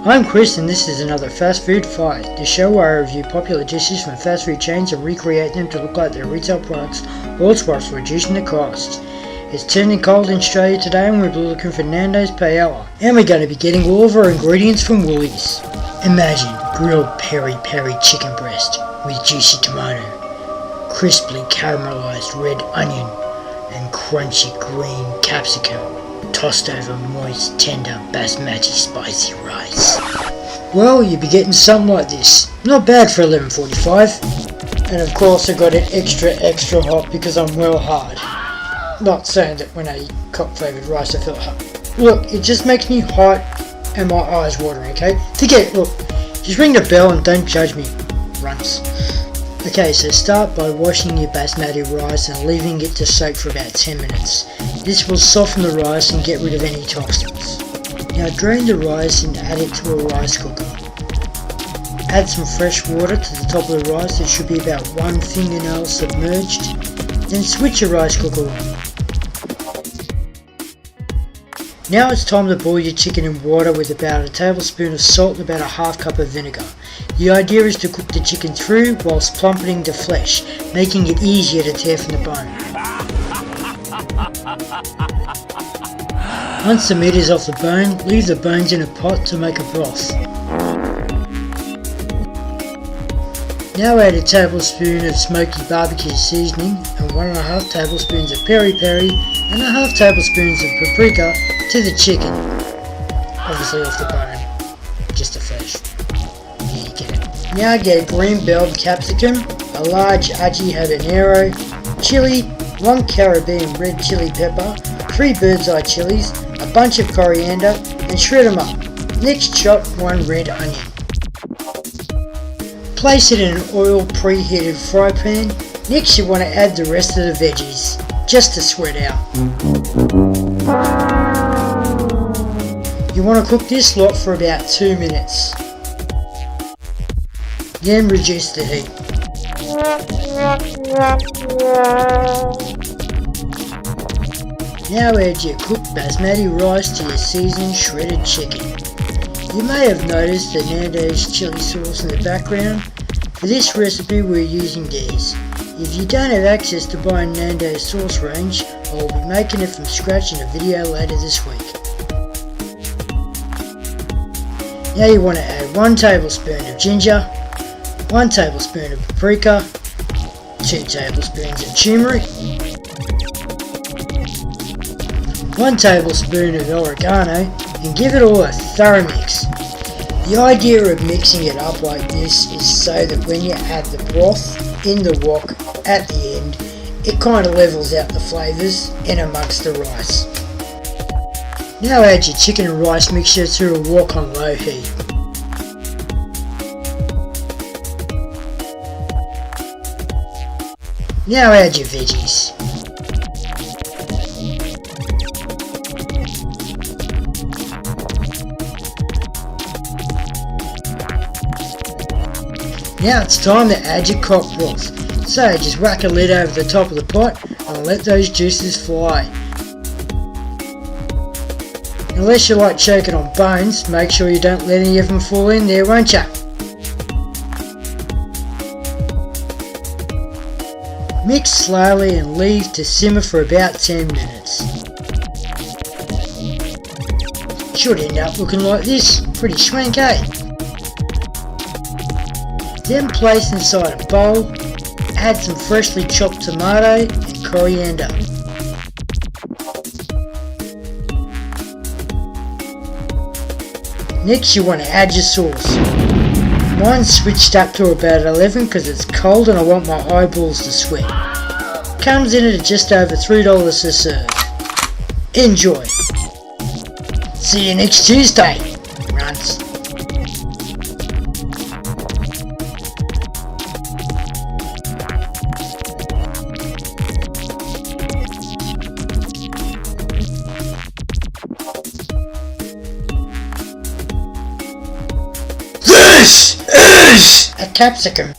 I'm Chris and this is another Fast Food Fight, the show where I review popular dishes from fast food chains and recreate them to look like their retail products, all whilst reducing the cost. It's turning cold in Australia today and we'll be looking for Nandos Paella, and we're going to be getting all of our ingredients from Woolies. Imagine grilled peri chicken breast with juicy tomato, crisply caramelised red onion and crunchy green capsicum, tossed over moist, tender, basmati spicy rice. Well, you'll be getting something like this. Not bad for 11:45. And of course I got it extra hot because I'm well hard. Not saying that when I eat cock flavoured rice I feel hot. Look, it just makes me hot and my eyes watering, okay? Forget it, look. Just ring the bell and don't judge me, runts. Okay, so start by washing your basmati rice and leaving it to soak for about 10 minutes. This will soften the rice and get rid of any toxins. Now drain the rice and add it to a rice cooker. Add some fresh water to the top of the rice. It should be about 1 fingernail submerged. Then switch your rice cooker on. Now it's time to boil your chicken in water with about a tablespoon of salt and about a half cup of vinegar. The idea is to cook the chicken through whilst plumping the flesh, making it easier to tear from the bone. Once the meat is off the bone, leave the bones in a pot to make a broth. Now add a tablespoon of smoky barbecue seasoning and 1.5 tablespoons of peri and 1/2 tablespoons of paprika to the chicken. Obviously off the bone, just the flesh. There you get it. Now get a green bell capsicum, a large aji habanero, chili, 1 Caribbean red chili pepper, 3 bird's eye chilies, a bunch of coriander, and shred them up. Next chop 1 red onion. Place it in an oil preheated fry pan. Next you want to add the rest of the veggies, just to sweat out. You want to cook this lot for about 2 minutes. Then reduce the heat. Now add your cooked basmati rice to your seasoned shredded chicken. You may have noticed the Nandos chili sauce in the background. For this recipe we're using these. If you don't have access to buy a Nandos sauce range, I will be making it from scratch in a video later this week. Now you want to add 1 tablespoon of ginger, 1 tablespoon of paprika, 2 tablespoons of turmeric, 1 tablespoon of oregano, and give it all a thorough mix. The idea of mixing it up like this is so that when you add the broth in the wok at the end, it kind of levels out the flavours in amongst the rice. Now add your chicken and rice mixture to a wok on low heat. Now add your veggies. Now it's time to add your cock broth. So just whack a lid over the top of the pot and let those juices fly. Unless you like choking on bones, make sure you don't let any of them fall in there, won't ya? Mix slowly and leave to simmer for about 10 minutes. Should end up looking like this, pretty swank, eh? Then place inside a bowl, add some freshly chopped tomato and coriander. Next you want to add your sauce. Mine's switched up to about 11 because it's cold and I want my eyeballs to sweat. Comes in at just over $3 a serve. Enjoy! See you next Tuesday, runts. This is a capsicum.